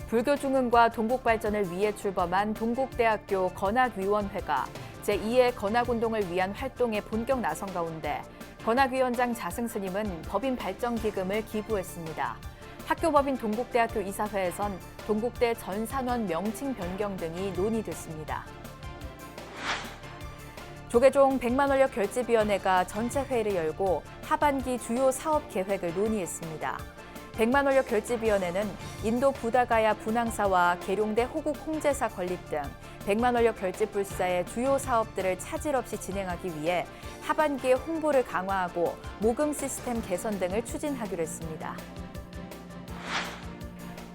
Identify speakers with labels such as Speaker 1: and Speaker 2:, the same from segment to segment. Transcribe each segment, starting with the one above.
Speaker 1: 불교 중흥과 동국 발전을 위해 출범한 동국대학교 건학위원회가 제2의 건학운동을 위한 활동에 본격 나선 가운데 건학위원장 자승 스님은 법인 발전 기금을 기부했습니다. 학교법인 동국대학교 이사회에선 동국대 전산원 명칭 변경 등이 논의됐습니다. 조계종 100만 원력 결집위원회가 전체 회의를 열고 하반기 주요 사업 계획을 논의했습니다. 100만 원력 결집위원회는 인도 부다가야 분황사와 계룡대 호국 홍제사 건립 등 100만 원력 결집불사의 주요 사업들을 차질 없이 진행하기 위해 하반기에 홍보를 강화하고 모금 시스템 개선 등을 추진하기로 했습니다.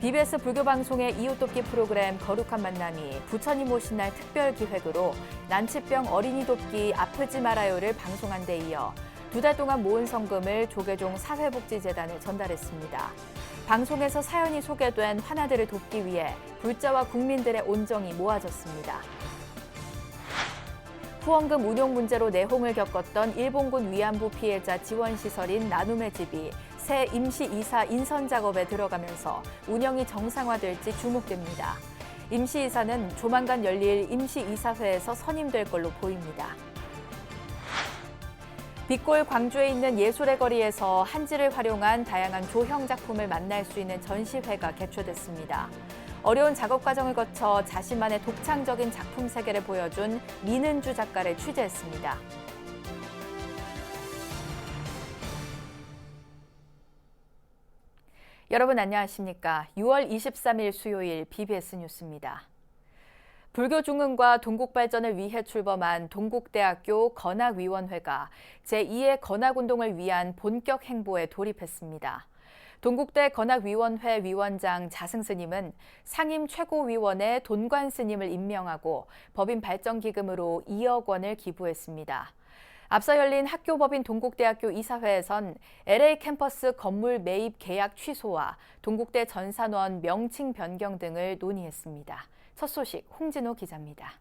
Speaker 1: BBS 불교방송의 이웃돕기 프로그램 거룩한 만남이 부처님 오신 날 특별 기획으로 난치병 어린이 돕기 아프지 말아요를 방송한 데 이어 2달 동안 모은 성금을 조계종 사회복지재단에 전달했습니다. 방송에서 사연이 소개된 환아들을 돕기 위해 불자와 국민들의 온정이 모아졌습니다. 후원금 운용 문제로 내홍을 겪었던 일본군 위안부 피해자 지원시설인 나눔의 집이 새 임시이사 인선 작업에 들어가면서 운영이 정상화될지 주목됩니다. 임시이사는 조만간 열릴 임시이사회에서 선임될 걸로 보입니다. 빛골 광주에 있는 예술의 거리에서 한지를 활용한 다양한 조형 작품을 만날 수 있는 전시회가 개최됐습니다. 어려운 작업 과정을 거쳐 자신만의 독창적인 작품 세계를 보여준 민은주 작가를 취재했습니다. 여러분 안녕하십니까? 6월 23일 수요일 BBS 뉴스입니다. 불교 중흥과 동국 발전을 위해 출범한 동국대학교 건학위원회가 제2의 건학운동을 위한 본격 행보에 돌입했습니다. 동국대 건학위원회 위원장 자승 스님은 상임 최고위원에 돈관 스님을 임명하고 법인 발전 기금으로 2억 원을 기부했습니다. 앞서 열린 학교법인 동국대학교 이사회에선 LA 캠퍼스 건물 매입 계약 취소와 동국대 전산원 명칭 변경 등을 논의했습니다. 첫 소식 홍진호 기자입니다.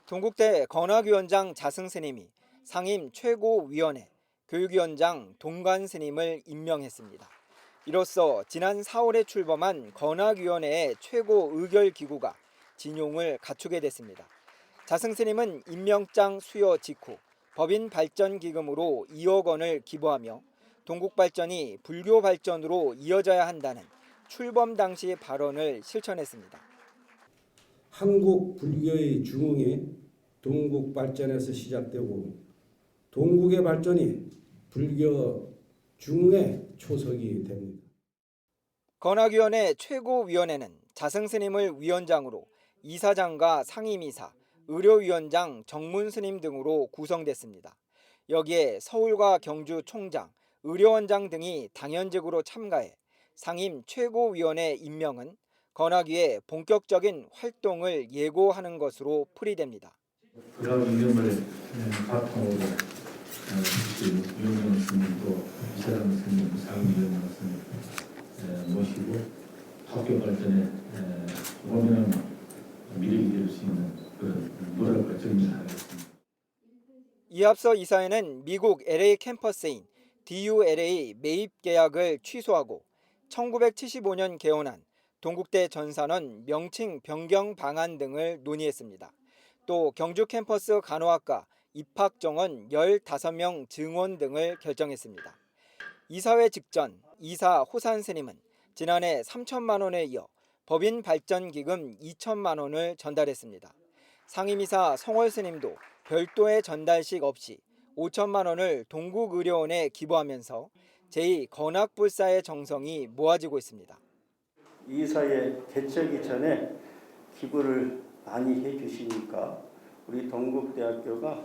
Speaker 2: 동국대 건학위원장 자승 스님이 상임 최고위원회 교육위원장 돈관 스님을 임명했습니다. 이로써 지난 4월에 출범한 건학위원회의 최고 의결기구가 진용을 갖추게 됐습니다. 자승 스님은 임명장 수여 직후 법인 발전 기금으로 2억 원을 기부하며 동국 발전이 불교 발전으로 이어져야 한다는 출범 당시 발언을 실천했습니다.
Speaker 3: 한국 불교의 중흥이 동국 발전에서 시작되고 동국의 발전이 불교 중흥의 초석이 됩니다.
Speaker 2: 건학위원회 최고위원회는 자승 스님을 위원장으로 이사장과 상임이사, 의료위원장, 정문스님 등으로 구성됐습니다. 여기에 서울과 경주 총장, 의료원장 등이 당연직으로 참가해 상임 최고위원회 임명은 건학위의 본격적인 활동을 예고하는 것으로 풀이됩니다.
Speaker 4: 그런 임명을 바탕으로 위원장 스님도 이사장 스님, 상임위원장 스님 모시고 학교 발전에 원활한 미래가 될 수 있는 그런 노력을 정리하겠습니다.
Speaker 2: 이 앞서 이사회는 미국 LA 캠퍼스인 DULA 매입 계약을 취소하고 1975년 개원한 동국대 전산원 명칭 변경 방안 등을 논의했습니다. 또 경주 캠퍼스 간호학과 입학 정원 15명 증원 등을 결정했습니다. 이사회 직전 이사 호산 스님은 지난해 3천만 원에 이어 법인 발전 기금 2천만 원을 전달했습니다. 상임이사 성월 스님도 별도의 전달식 없이 5천만 원을 동국의료원에 기부하면서 제2건학불사의 정성이 모아지고 있습니다.
Speaker 5: 이사회 개최하기 전에 기부를 많이 해주시니까 우리 동국대학교가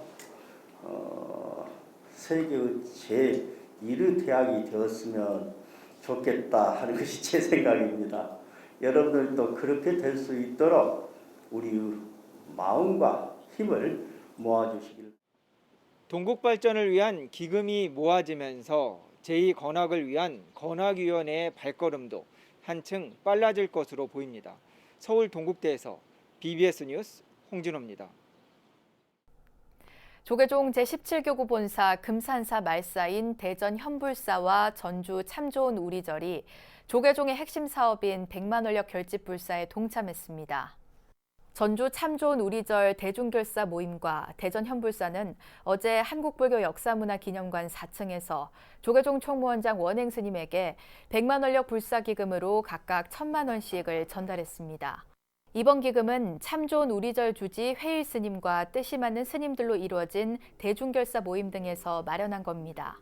Speaker 5: 세계의 제1의 대학이 되었으면 좋겠다 하는 것이 제 생각입니다. 여러분들도 그렇게 될 수 있도록 우리의 마음과 힘을 모아주시길.
Speaker 2: 동국 발전을 위한 기금이 모아지면서 제2건학을 위한 건학위원회의 발걸음도 한층 빨라질 것으로 보입니다. 서울 동국대에서 BBS 뉴스 홍진호입니다.
Speaker 1: 조계종 제17교구 본사 금산사 말사인 대전 현불사와 전주 참 좋은 우리절이 조계종의 핵심 사업인 백만원력 결집불사에 동참했습니다. 전주 참 좋은 우리절 대중결사 모임과 대전 현불사는 어제 한국불교 역사문화기념관 4층에서 조계종 총무원장 원행 스님에게 백만원력 불사기금으로 각각 1,000만 원씩을 전달했습니다. 이번 기금은 참 좋은 우리절 주지 회일 스님과 뜻이 맞는 스님들로 이루어진 대중결사 모임 등에서 마련한 겁니다.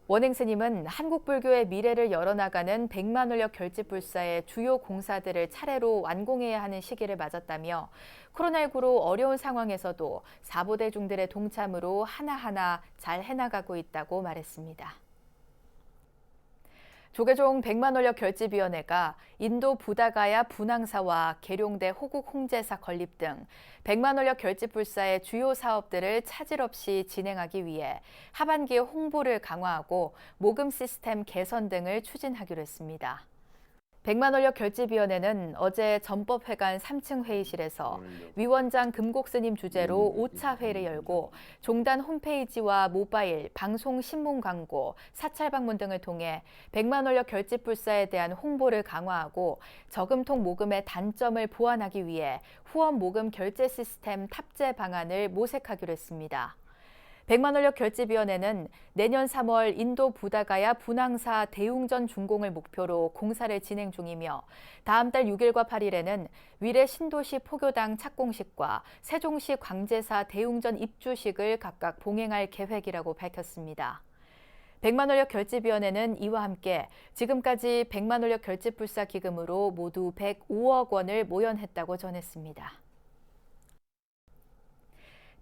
Speaker 1: 원행 스님은 한국 불교의 미래를 열어나가는 백만원력 결집불사의 주요 공사들을 차례로 완공해야 하는 시기를 맞았다며 코로나19로 어려운 상황에서도 사보대중들의 동참으로 하나하나 잘 해나가고 있다고 말했습니다. 조계종 백만원력 결집위원회가 인도 부다가야 분황사와 계룡대 호국 홍제사 건립 등 백만원력 결집불사의 주요 사업들을 차질 없이 진행하기 위해 하반기에 홍보를 강화하고 모금 시스템 개선 등을 추진하기로 했습니다. 백만원력 결집위원회는 어제 전법회관 3층 회의실에서 위원장 금곡스님 주재로 5차 회의를 열고 종단 홈페이지와 모바일, 방송 신문 광고, 사찰 방문 등을 통해 백만원력 결집불사에 대한 홍보를 강화하고 저금통 모금의 단점을 보완하기 위해 후원 모금 결제 시스템 탑재 방안을 모색하기로 했습니다. 백만원력 결집위원회는 내년 3월 인도 부다가야 분황사 대웅전 준공을 목표로 공사를 진행 중이며 다음 달 6일과 8일에는 위례 신도시 포교당 착공식과 세종시 광제사 대웅전 입주식을 각각 봉행할 계획이라고 밝혔습니다. 백만원력 결집위원회는 이와 함께 지금까지 백만원력 결집불사 기금으로 모두 105억 원을 모연했다고 전했습니다.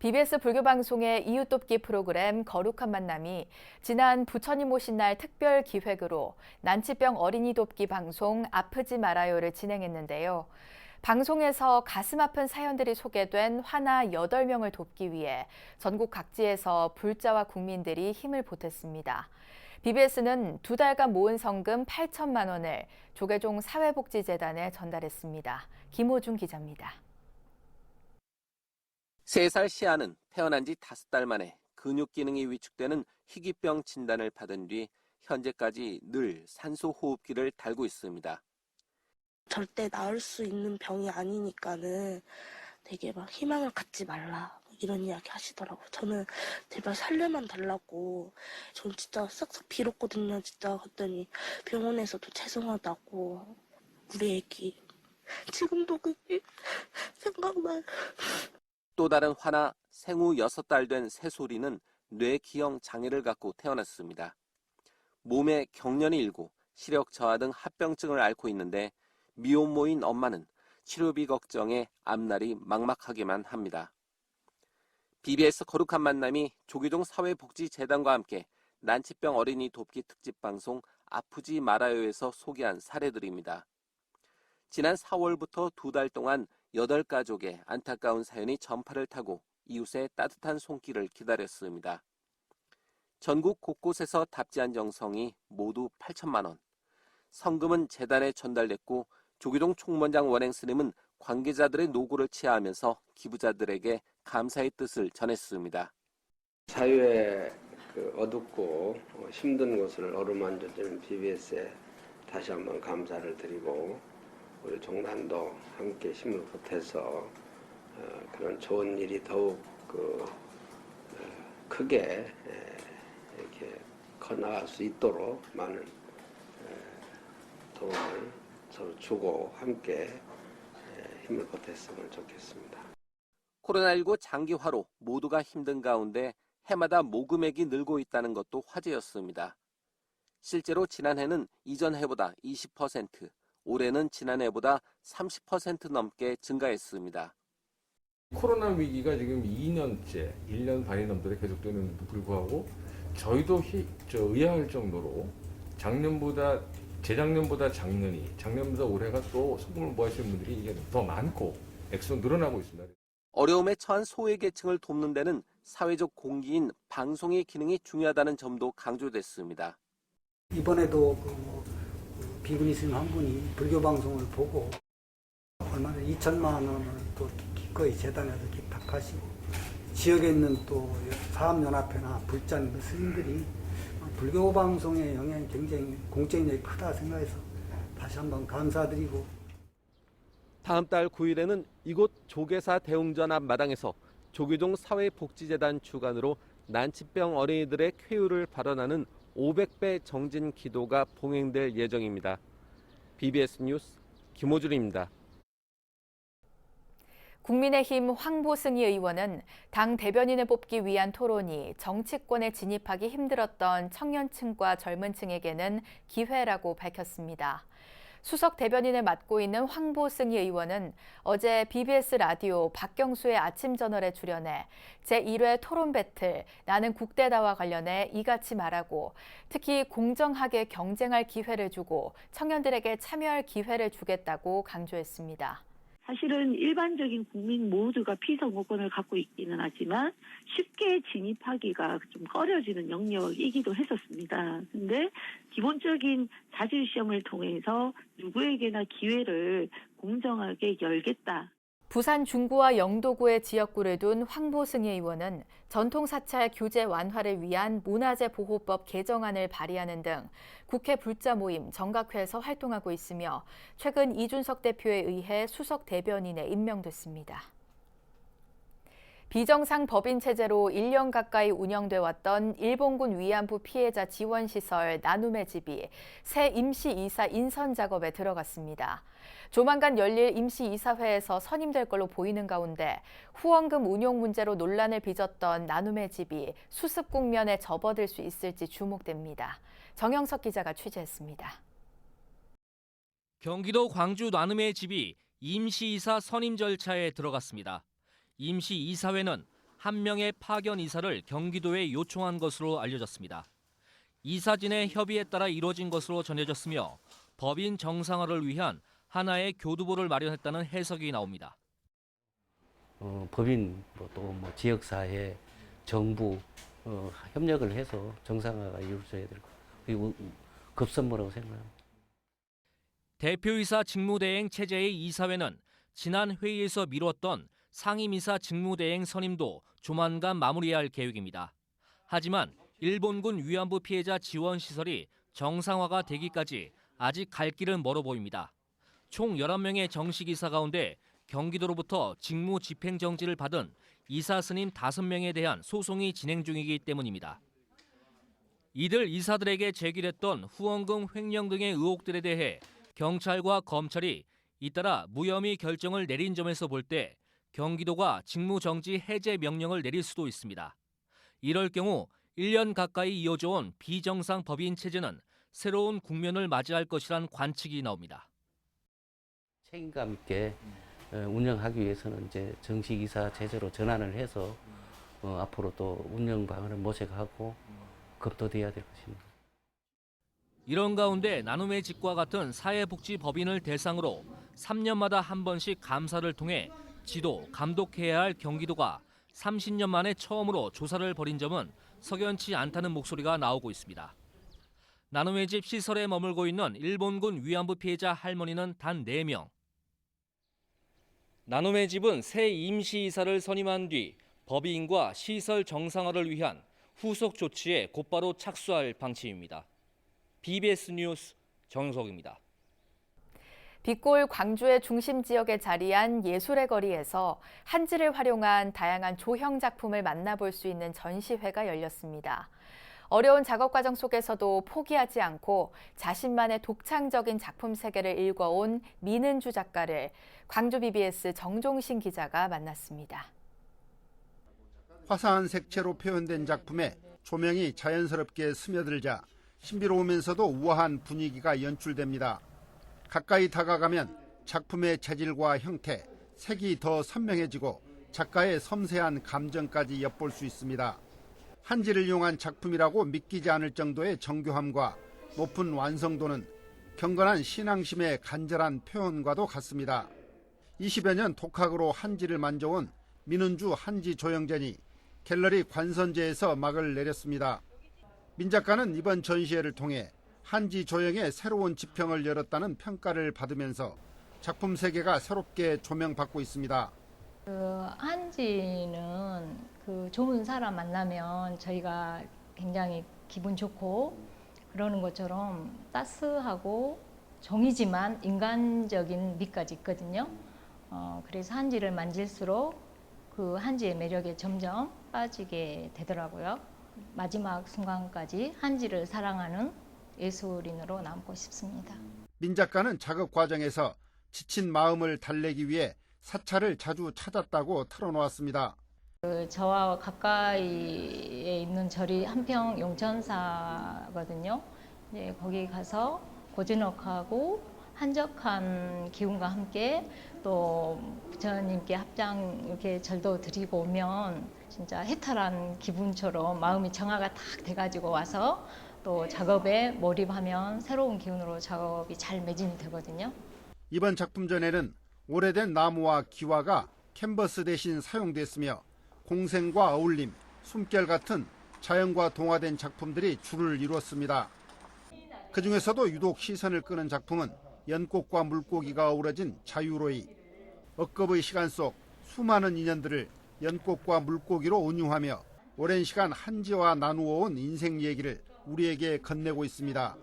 Speaker 1: BBS 불교방송의 이웃돕기 프로그램 거룩한 만남이 지난 부처님 오신 날 특별 기획으로 난치병 어린이 돕기 방송 아프지 말아요를 진행했는데요. 방송에서 가슴 아픈 사연들이 소개된 화나 8명을 돕기 위해 전국 각지에서 불자와 국민들이 힘을 보탰습니다. BBS는 2달간 모은 성금 8천만 원을 조계종 사회복지재단에 전달했습니다. 김호중 기자입니다.
Speaker 6: 3살 시아는 태어난 지 5달 만에 근육 기능이 위축되는 희귀병 진단을 받은 뒤 현재까지 늘 산소 호흡기를 달고 있습니다.
Speaker 7: 절대 나을 수 있는 병이 아니니까는 되게 막 희망을 갖지 말라 이런 이야기 하시더라고요. 저는 제발 살려만 달라고 전 진짜 싹싹 빌었거든요. 진짜 그랬더니 병원에서도 죄송하다고 우리 애기 지금도 그게 생각나요.
Speaker 6: 또 다른 화나 생후 6달 된 새소리는 뇌기형 장애를 갖고 태어났습니다. 몸에 경련이 일고 시력 저하 등 합병증을 앓고 있는데 미혼모인 엄마는 치료비 걱정에 앞날이 막막하기만 합니다. BBS 거룩한 만남이 조계종 사회복지재단과 함께 난치병 어린이 돕기 특집 방송 아프지 말아요에서 소개한 사례들입니다. 지난 4월부터 2달 동안 8가족의 안타까운 사연이 전파를 타고 이웃의 따뜻한 손길을 기다렸습니다. 전국 곳곳에서 답지한 정성이 모두 8천만 원. 성금은 재단에 전달됐고 조계종 총무원장 원행 스님은 관계자들의 노고를 치하하면서 기부자들에게 감사의 뜻을 전했습니다.
Speaker 8: 사회의 어둡고 힘든 곳을 어루만져주는 BBS에 다시 한번 감사를 드리고 우리 종단도 함께 힘을 보태서 그런 좋은 일이 더욱 크게 이렇게 커나갈 수 있도록 많은 도움을 서로 주고 함께 힘을 보탰으면 좋겠습니다.
Speaker 6: 코로나19 장기화로 모두가 힘든 가운데 해마다 모금액이 늘고 있다는 것도 화제였습니다. 실제로 지난해는 이전 해보다 20%, 올해는 지난해보다 30% 넘게 증가했습니다.
Speaker 9: 코로나 위기가 지금 2년째, 1년 반이 넘도록 계속되는데도 불구하고 저희도 의아할 정도로 재작년보다 작년보다 올해가 또 소금을 모아주시는 분들이 이게 더 많고 액수도 늘어나고 있습니다.
Speaker 6: 어려움에 처한 소외계층을 돕는 데는 사회적 공기인 방송의 기능이 중요하다는 점도 강조됐습니다.
Speaker 10: 이번에도 비구니 스님 한 분이 불교 방송을 보고 얼마나 2천만 원을 또 기꺼이 재단에서 기탁하시고 지역에 있는 또 사업연합회나 불잔 스님들이 불교 방송의 영향이 굉장히 공적력이 크다 생각해서 다시 한번 감사드리고,
Speaker 6: 다음 달 9일에는 이곳 조계사 대웅전 앞마당에서 조계종 사회복지재단 주관으로 난치병 어린이들의 쾌유를 발언하는 500배 정진 기도가 봉행될 예정입니다. BBS 뉴스 김호준입니다.
Speaker 1: 국민의힘 황보승희 의원은 당 대변인을 뽑기 위한 토론이 정치권에 진입하기 힘들었던 청년층과 젊은층에게는 기회라고 밝혔습니다. 수석 대변인을 맡고 있는 황보승희 의원은 어제 BBS 라디오 박경수의 아침저널에 출연해 제1회 토론 배틀 나는 국대다와 관련해 이같이 말하고, 특히 공정하게 경쟁할 기회를 주고 청년들에게 참여할 기회를 주겠다고 강조했습니다.
Speaker 11: 사실은 일반적인 국민 모두가 피선거권을 갖고 있기는 하지만 쉽게 진입하기가 좀 꺼려지는 영역이기도 했었습니다. 근데 기본적인 자질시험을 통해서 누구에게나 기회를 공정하게 열겠다.
Speaker 1: 부산 중구와 영도구의 지역구를 둔 황보승희 의원은 전통사찰 규제 완화를 위한 문화재 보호법 개정안을 발의하는 등 국회 불자 모임 정각회에서 활동하고 있으며 최근 이준석 대표에 의해 수석 대변인에 임명됐습니다. 비정상 법인 체제로 1년 가까이 운영돼 왔던 일본군 위안부 피해자 지원시설 나눔의 집이 새 임시이사 인선 작업에 들어갔습니다. 조만간 열릴 임시이사회에서 선임될 걸로 보이는 가운데 후원금 운용 문제로 논란을 빚었던 나눔의 집이 수습 국면에 접어들 수 있을지 주목됩니다. 정영석 기자가 취재했습니다.
Speaker 12: 경기도 광주 나눔의 집이 임시이사 선임 절차에 들어갔습니다. 임시이사회는 한 명의 파견 이사를 경기도에 요청한 것으로 알려졌습니다. 이사진의 협의에 따라 이루어진 것으로 전해졌으며 법인 정상화를 위한 하나의 교두보를 마련했다는 해석이 나옵니다.
Speaker 13: 법인 또 지역사회, 정부 협력을 해서 정상화가 이루어져야 될 것. 그리고 급선무라고 생각합니다.
Speaker 12: 대표이사 직무대행 체제의 이사회는 지난 회의에서 미뤘던 상임이사 직무대행 선임도 조만간 마무리할 계획입니다. 하지만 일본군 위안부 피해자 지원 시설이 정상화가 되기까지 아직 갈 길은 멀어 보입니다. 총 11명의 정식 이사 가운데 경기도로부터 직무 집행 정지를 받은 이사 스님 5명에 대한 소송이 진행 중이기 때문입니다. 이들 이사들에게 제기됐던 후원금 횡령 등의 의혹들에 대해 경찰과 검찰이 잇따라 무혐의 결정을 내린 점에서 볼 때 경기도가 직무정지 해제 명령을 내릴 수도 있습니다. 이럴 경우 1년 가까이 이어져온 비정상 법인 체제는 새로운 국면을 맞이할 것이란 관측이 나옵니다.
Speaker 13: 책임감 있게 운영하기 위해서는 이제 정식 이사 체제로 전환을 해서 앞으로 또 운영 방안을 모색하고 검토돼야 될 것입니다.
Speaker 12: 이런 가운데 나눔의 집과 같은 사회복지법인을 대상으로 3년마다 한 번씩 감사를 통해 지도, 감독해야 할 경기도가 30년 만에 처음으로 조사를 벌인 점은 석연치 않다는 목소리가 나오고 있습니다. 나눔의 집 시설에 머물고 있는 일본군 위안부 피해자 할머니는 단 4명. 나눔의 집은 새 임시이사를 선임한 뒤 법인과 시설 정상화를 위한 후속 조치에 곧바로 착수할 방침입니다. BBS 뉴스 정석입니다.
Speaker 1: 빛골 광주의 중심 지역에 자리한 예술의 거리에서 한지를 활용한 다양한 조형 작품을 만나볼 수 있는 전시회가 열렸습니다. 어려운 작업 과정 속에서도 포기하지 않고 자신만의 독창적인 작품 세계를 일궈온 민은주 작가를 광주 BBS 정종신 기자가 만났습니다.
Speaker 14: 화사한 색채로 표현된 작품에 조명이 자연스럽게 스며들자 신비로우면서도 우아한 분위기가 연출됩니다. 가까이 다가가면 작품의 재질과 형태, 색이 더 선명해지고 작가의 섬세한 감정까지 엿볼 수 있습니다. 한지를 이용한 작품이라고 믿기지 않을 정도의 정교함과 높은 완성도는 경건한 신앙심의 간절한 표현과도 같습니다. 20여 년 독학으로 한지를 만져온 민은주 한지 조형전이 갤러리 관선제에서 막을 내렸습니다. 민 작가는 이번 전시회를 통해 한지 조형의 새로운 지평을 열었다는 평가를 받으면서 작품 세계가 새롭게 조명받고 있습니다.
Speaker 15: 한지는 좋은 사람 만나면 저희가 굉장히 기분 좋고 그러는 것처럼 따스하고 종이지만 인간적인 미까지 있거든요. 그래서 한지를 만질수록 그 한지의 매력에 점점 빠지게 되더라고요. 마지막 순간까지 한지를 사랑하는 예술인으로 남고 싶습니다.
Speaker 14: 민 작가는 작업 과정에서 지친 마음을 달래기 위해 사찰을 자주 찾았다고 털어놓았습니다.
Speaker 15: 저와 가까이에 있는 절이 한평 용천사거든요. 네, 거기 가서 고즈넉하고 한적한 기운과 함께 또 부처님께 합장 이렇게 절도 드리고 오면 진짜 해탈한 기분처럼 마음이 정화가 딱 돼가지고 와서 또 작업에 몰입하면 새로운 기운으로 작업이 잘 매진이 되거든요.
Speaker 14: 이번 작품전에는 오래된 나무와 기와가 캔버스 대신 사용됐으며 공생과 어울림, 숨결 같은 자연과 동화된 작품들이 줄을 이뤘습니다. 그중에서도 유독 시선을 끄는 작품은 연꽃과 물고기가 어우러진 자유로이. 억겁의 시간 속 수많은 인연들을 연꽃과 물고기로 온유하며 오랜 시간 한지와 나누어온 인생 얘기를 우리에게 건네고 있습니다.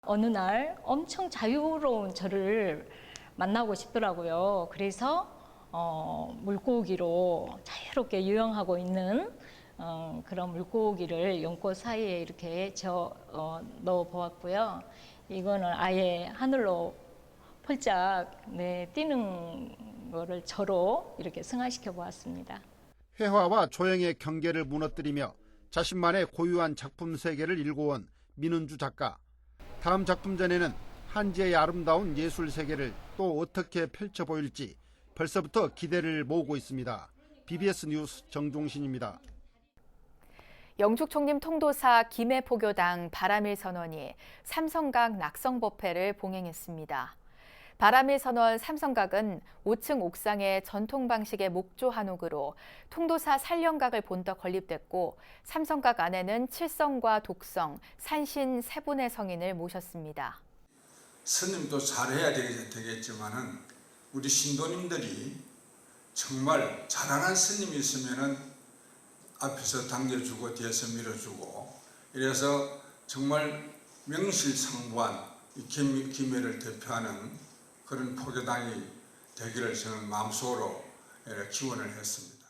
Speaker 15: 어느 날 엄청 자유로운 저를 만나고 싶더라고요. 그래서 물고기로 자유롭게 유영하고 있는 그런 물고기를 연꽃 사이에 이렇게 넣어 보았고요. 이거는 아예 하늘로 펄짝 뛰는 거를 저로 이렇게 승화시켜 보았습니다.
Speaker 14: 회화와 조형의 경계를 무너뜨리며 자신만의 고유한 작품 세계를 일궈온 민은주 작가. 다음 작품전에는 한지의 아름다운 예술 세계를 또 어떻게 펼쳐 보일지 벌써부터 기대를 모으고 있습니다. BBS 뉴스 정종신입니다.
Speaker 1: 영축 총림 통도사 김해포교당 바람일 선원이 삼성각 낙성법회를 봉행했습니다. 바람일 선원 삼성각은 5층 옥상의 전통 방식의 목조 한옥으로 통도사 살령각을 본떠 건립됐고 삼성각 안에는 칠성과 독성, 산신 세 분의 성인을 모셨습니다.
Speaker 16: 스님도 잘해야 되겠지만은 우리 신도님들이 정말 잘하는 스님이 있으면은 앞에서 당겨주고 뒤에서 밀어주고 이래서 정말 명실상부한 김해를 대표하는 그런 포교당이 되기를 저는 마음속으로 기원을 했습니다.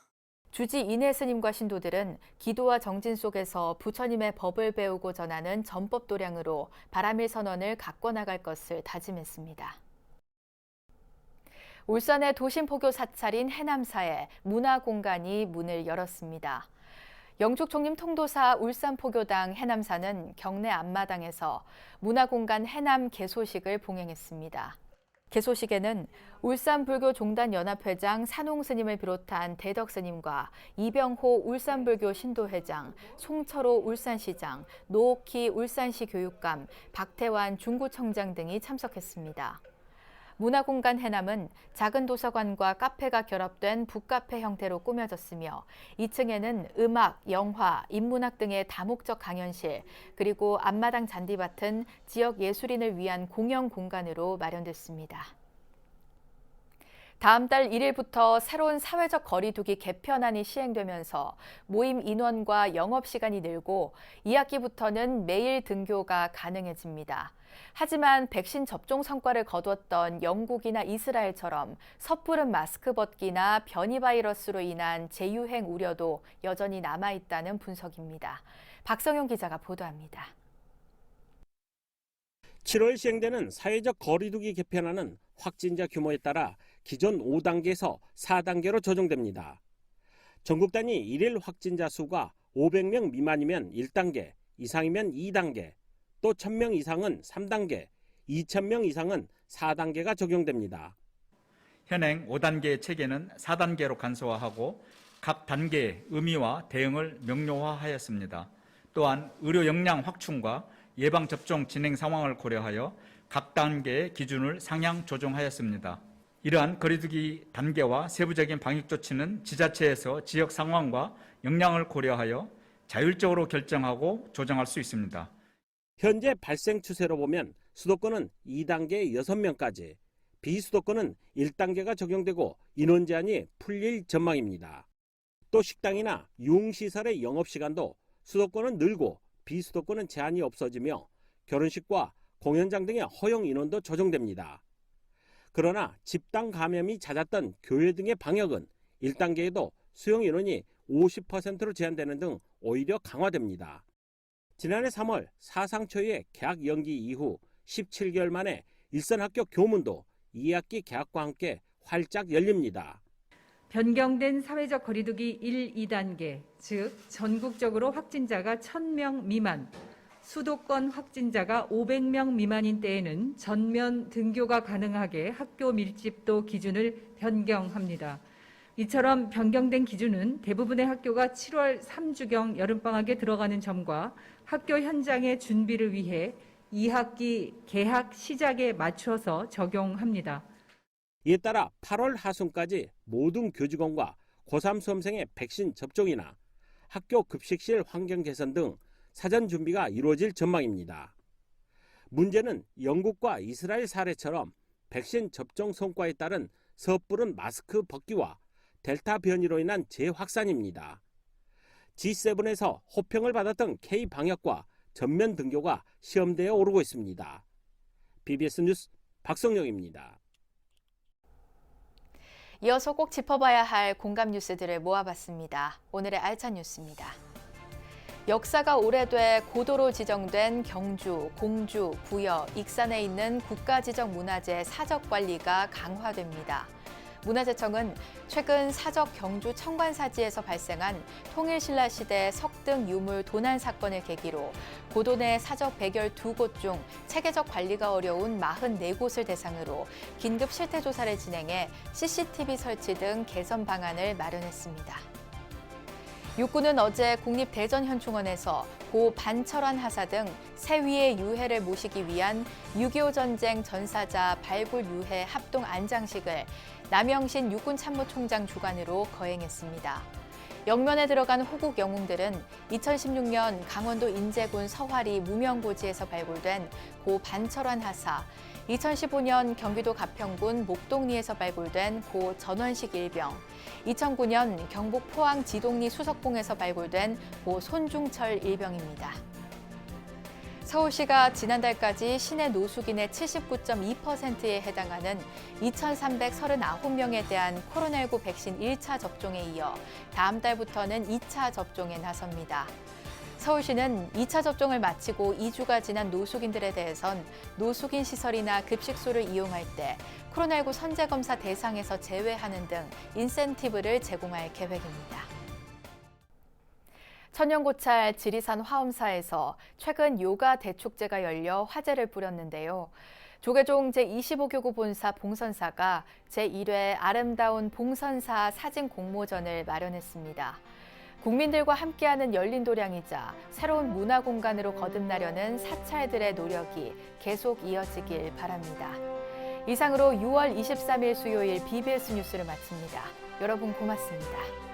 Speaker 1: 주지 인해 스님과 신도들은 기도와 정진 속에서 부처님의 법을 배우고 전하는 전법 도량으로 바람일 선언을 가꿔 나갈 것을 다짐했습니다. 울산의 도심포교 사찰인 해남사에 문화공간이 문을 열었습니다. 영축 총림 통도사 울산포교당 해남사는 경내 앞마당에서 문화공간 해남 개소식을 봉행했습니다. 개소식에는 울산불교종단연합회장 산홍스님을 비롯한 대덕스님과 이병호 울산불교 신도회장, 송철호 울산시장, 노옥희 울산시 교육감, 박태환 중구청장 등이 참석했습니다. 문화공간 해남은 작은 도서관과 카페가 결합된 북카페 형태로 꾸며졌으며 2층에는 음악, 영화, 인문학 등의 다목적 강연실, 그리고 앞마당 잔디밭은 지역 예술인을 위한 공연 공간으로 마련됐습니다. 다음 달 1일부터 새로운 사회적 거리두기 개편안이 시행되면서 모임 인원과 영업시간이 늘고 2학기부터는 매일 등교가 가능해집니다. 하지만 백신 접종 성과를 거두었던 영국이나 이스라엘처럼 섣부른 마스크 벗기나 변이 바이러스로 인한 재유행 우려도 여전히 남아있다는 분석입니다. 박성용 기자가 보도합니다.
Speaker 17: 7월 시행되는 사회적 거리두기 개편안은 확진자 규모에 따라 기존 5단계에서 4단계로 조정됩니다. 전국 단위 1일 확진자 수가 500명 미만이면 1단계, 이상이면 2단계, 또 1000명 이상은 3단계, 2000명 이상은 4단계가 적용됩니다.
Speaker 18: 현행 5단계 체계는 4단계로 간소화하고 각 단계의 의미와 대응을 명료화하였습니다. 또한 의료 역량 확충과 예방접종 진행 상황을 고려하여 각 단계의 기준을 상향 조정하였습니다. 이러한 거리두기 단계와 세부적인 방역 조치는 지자체에서 지역 상황과 역량을 고려하여 자율적으로 결정하고 조정할 수 있습니다.
Speaker 17: 현재 발생 추세로 보면 수도권은 2단계 6명까지, 비수도권은 1단계가 적용되고 인원 제한이 풀릴 전망입니다. 또 식당이나 유흥시설의 영업시간도 수도권은 늘고 비수도권은 제한이 없어지며 결혼식과 공연장 등의 허용 인원도 조정됩니다. 그러나 집단 감염이 잦았던 교회 등의 방역은 1단계에도 수용 인원이 50%로 제한되는 등 오히려 강화됩니다. 지난해 3월 사상 초유의 개학 연기 이후 17개월 만에 일선학교 교문도 2학기 개학과 함께 활짝 열립니다.
Speaker 19: 변경된 사회적 거리두기 1, 2단계, 즉 전국적으로 확진자가 1,000명 미만, 수도권 확진자가 500명 미만인 때에는 전면 등교가 가능하게 학교 밀집도 기준을 변경합니다. 이처럼 변경된 기준은 대부분의 학교가 7월 3주경 여름방학에 들어가는 점과 학교 현장의 준비를 위해 2학기 개학 시작에 맞춰서 적용합니다.
Speaker 17: 이에 따라 8월 하순까지 모든 교직원과 고3 수험생의 백신 접종이나 학교 급식실 환경 개선 등 사전 준비가 이루어질 전망입니다. 문제는 영국과 이스라엘 사례처럼 백신 접종 성과에 따른 섣부른 마스크 벗기와 델타 변이로 인한 재확산입니다. G7에서 호평을 받았던 K-방역과 전면 등교가 시험대에 오르고 있습니다. BBS 뉴스 박성영입니다.
Speaker 1: 이어서 꼭 짚어봐야 할 공감 뉴스들을 모아봤습니다. 오늘의 알찬 뉴스입니다. 역사가 오래돼 고도로 지정된 경주, 공주, 부여, 익산에 있는 국가지정문화재 사적 관리가 강화됩니다. 문화재청은 최근 사적 경주 청관사지에서 발생한 통일신라 시대 석등 유물 도난 사건을 계기로 고도 내 사적 112곳 중 체계적 관리가 어려운 44곳을 대상으로 긴급 실태조사를 진행해 CCTV 설치 등 개선 방안을 마련했습니다. 육군은 어제 국립대전현충원에서 고 반철환 하사 등 세위의 유해를 모시기 위한 6.25 전쟁 전사자 발굴 유해 합동 안장식을 남영신 육군참모총장 주관으로 거행했습니다. 영면에 들어간 호국 영웅들은 2016년 강원도 인제군 서화리 무명고지에서 발굴된 고 반철환 하사, 2015년 경기도 가평군 목동리에서 발굴된 고 전원식 일병, 2009년 경북 포항 지동리 수석봉에서 발굴된 고 손중철 일병입니다. 서울시가 지난달까지 시내 노숙인의 79.2%에 해당하는 2,339명에 대한 코로나19 백신 1차 접종에 이어 다음 달부터는 2차 접종에 나섭니다. 서울시는 2차 접종을 마치고 2주가 지난 노숙인들에 대해선 노숙인 시설이나 급식소를 이용할 때 코로나19 선제검사 대상에서 제외하는 등 인센티브를 제공할 계획입니다. 천연고찰 지리산 화엄사에서 최근 요가 대축제가 열려 화제를 부렸는데요. 조계종 제25교구 본사 봉선사가 제1회 아름다운 봉선사 사진 공모전을 마련했습니다. 국민들과 함께하는 열린 도량이자 새로운 문화 공간으로 거듭나려는 사찰들의 노력이 계속 이어지길 바랍니다. 이상으로 6월 23일 수요일 BBS 뉴스를 마칩니다. 여러분 고맙습니다.